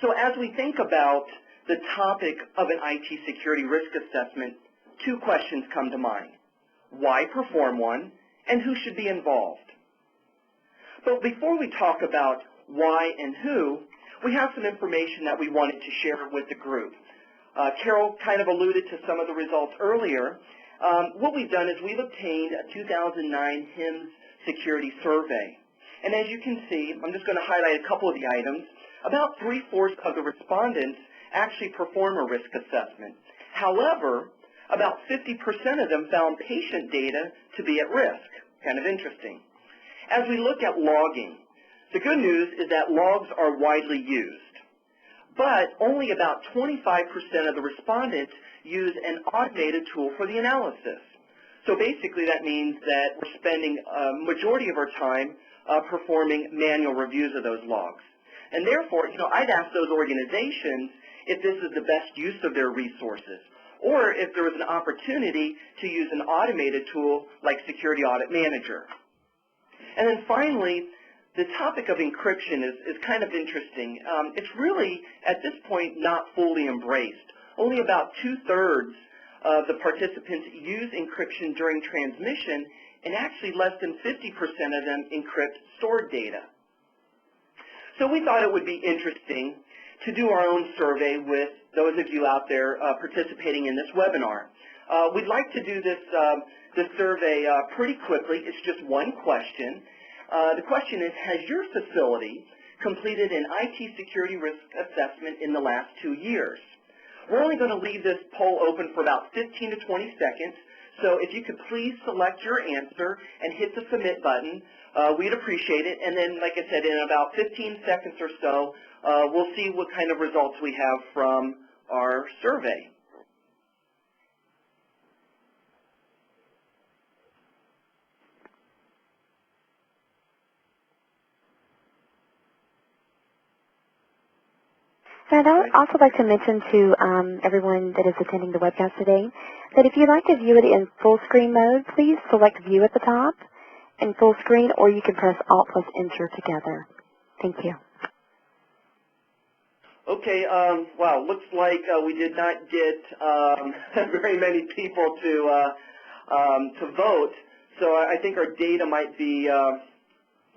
So as we think about the topic of an IT security risk assessment, two questions come to mind. Why perform one, and who should be involved? But before we talk about why and who, we have some information that we wanted to share with the group. Carol kind of alluded to some of the results earlier. What we've done is we've obtained a 2009 HIMSS security survey. And as you can see, I'm just going to highlight a couple of the items. About 3/4 of the respondents actually perform a risk assessment. However, about 50% of them found patient data to be at risk. Kind of interesting. As we look at logging, the good news is that logs are widely used, but only about 25% of the respondents use an automated tool for the analysis. So basically that means that we're spending a majority of our time performing manual reviews of those logs. And therefore, I'd ask those organizations if this is the best use of their resources, or if there was an opportunity to use an automated tool like Security Audit Manager. And then finally, the topic of encryption is kind of interesting. It's really, at this point, not fully embraced. Only about 2/3 of the participants use encryption during transmission, and actually less than 50% of them encrypt stored data. So we thought it would be interesting to do our own survey with those of you out there participating in this webinar. We'd like to do this survey pretty quickly. It's just one question. The question is, has your facility completed an IT security risk assessment in the last 2 years? We're only going to leave this poll open for about 15 to 20 seconds, so if you could please select your answer and hit the submit button, we'd appreciate it. And then, like I said, in about 15 seconds or so, we'll see what kind of results we have from our survey. And I'd also like to mention to everyone that is attending the webcast today that if you'd like to view it in full screen mode, please select View at the top in full screen, or you can press Alt plus Enter together. Thank you. Okay, wow, looks like we did not get very many people to vote, so I think our data might be a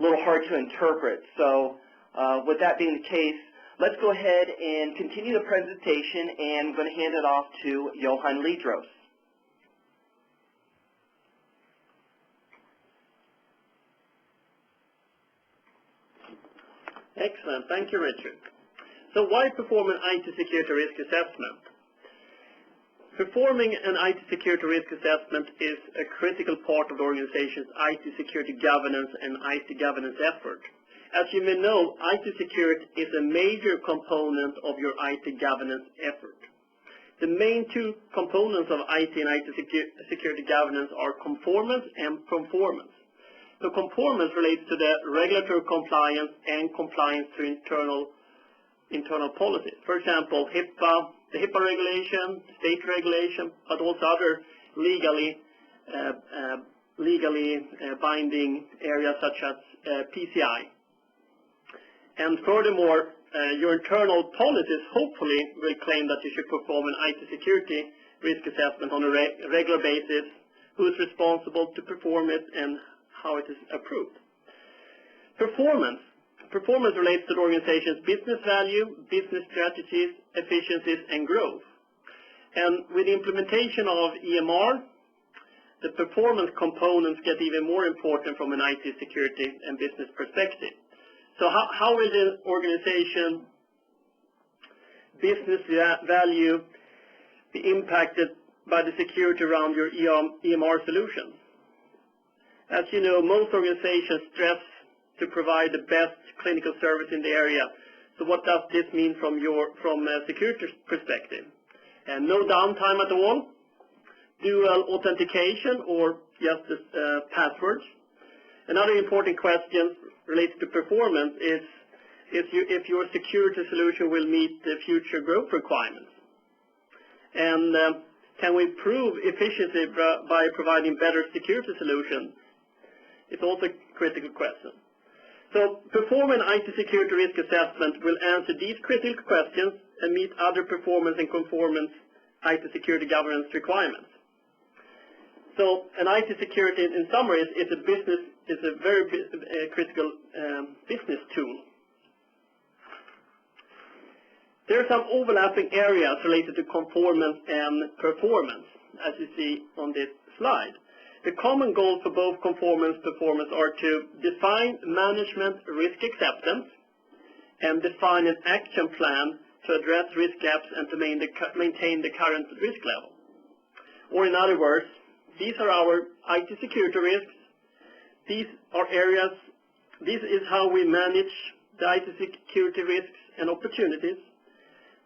little hard to interpret. So with that being the case, let's go ahead and continue the presentation, and I'm going to hand it off to Johan Lidros. Excellent. Thank you, Richard. So why perform an IT security risk assessment? Performing an IT security risk assessment is a critical part of the organization's IT security governance and IT governance effort. As you may know, IT security is a major component of your IT governance effort. The main two components of IT and IT security governance are conformance and performance. So conformance relates to the regulatory compliance and compliance to internal policies. For example, HIPAA, the HIPAA regulation, state regulation, but also other legally binding areas such as PCI. And furthermore, your internal policies hopefully will claim that you should perform an IT security risk assessment on a regular basis, who is responsible to perform it, and how it is approved. Performance. Performance relates to the organization's business value, business strategies, efficiencies, and growth. And with the implementation of EMR, the performance components get even more important from an IT security and business perspective. So how will the organization business value be impacted by the security around your EMR solution? As you know, most organizations stress to provide the best clinical service in the area. So what does this mean from a security perspective? And no downtime at all, dual authentication, or just passwords. Another important question related to performance is if your security solution will meet the future growth requirements. And can we improve efficiency by providing better security solutions? It's also a critical question. So perform an IT security risk assessment will answer these critical questions and meet other performance and conformance IT security governance requirements. So an IT security, in summary, is a very critical business tool. There are some overlapping areas related to conformance and performance, as you see on this slide. The common goals for both conformance and performance are to define management risk acceptance and define an action plan to address risk gaps and to maintain the current risk level. Or in other words, these are our IT security risks. These are areas, this is how we manage the IT security risks and opportunities.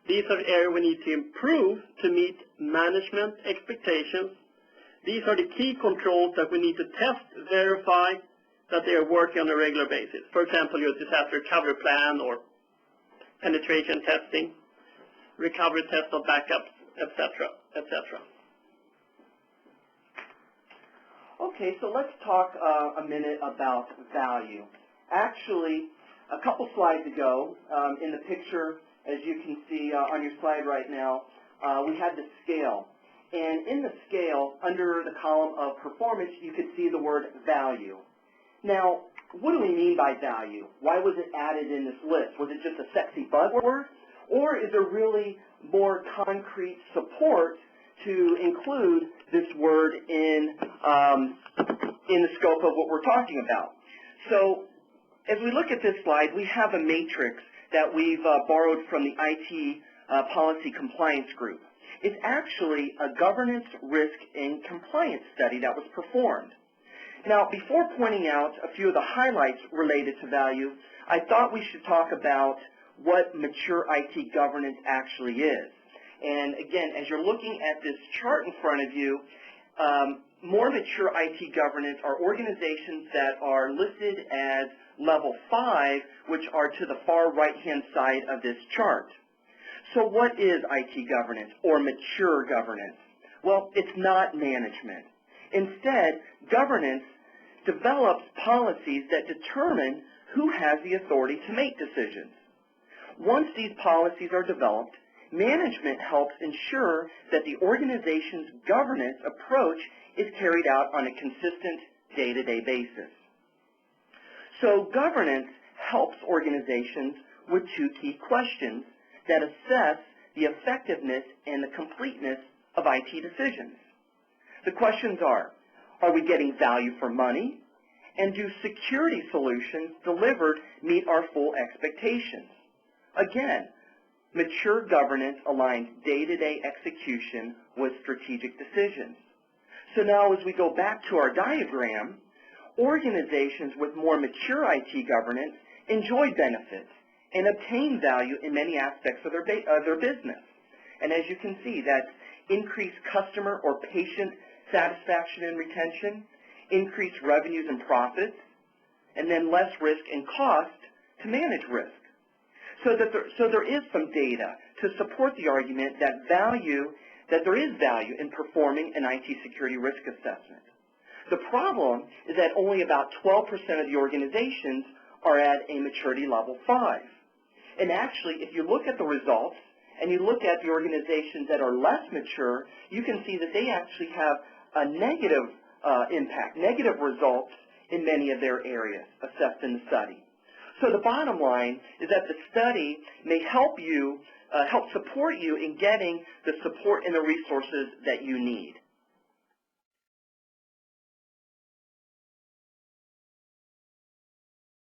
These are areas we need to improve to meet management expectations. These are the key controls that we need to test, verify that they are working on a regular basis. For example, your disaster recovery plan or penetration testing, recovery test of backups, etc., etc. Okay, so let's talk a minute about value. Actually, a couple slides ago, in the picture, as you can see on your slide right now, we had the scale. And in the scale, under the column of performance, you could see the word value. Now, what do we mean by value? Why was it added in this list? Was it just a sexy buzzword? Or is there really more concrete support to include this word in the scope of what we're talking about? So, as we look at this slide, we have a matrix that we've borrowed from the IT Policy Compliance Group. It's actually a governance, risk, and compliance study that was performed. Now, before pointing out a few of the highlights related to value, I thought we should talk about what mature IT governance actually is. And again, as you're looking at this chart in front of you, more mature IT governance are organizations that are listed as level 5, which are to the far right-hand side of this chart. So what is IT governance or mature governance? Well, it's not management. Instead, governance develops policies that determine who has the authority to make decisions. Once these policies are developed, management helps ensure that the organization's governance approach is carried out on a consistent day-to-day basis. So governance helps organizations with two key questions that assess the effectiveness and the completeness of IT decisions. The questions are we getting value for money? And do security solutions delivered meet our full expectations? Again, mature governance aligns day-to-day execution with strategic decisions. So now as we go back to our diagram, organizations with more mature IT governance enjoy benefits and obtain value in many aspects of their business. And as you can see, that's increased customer or patient satisfaction and retention, increased revenues and profits, and then less risk and cost to manage risk. So there is some data to support the argument that there is value in performing an IT security risk assessment. The problem is that only about 12% of the organizations are at a maturity level 5. And actually, if you look at the results and you look at the organizations that are less mature, you can see that they actually have a negative impact, negative results in many of their areas assessed in the study. So the bottom line is that the study may help support you in getting the support and the resources that you need.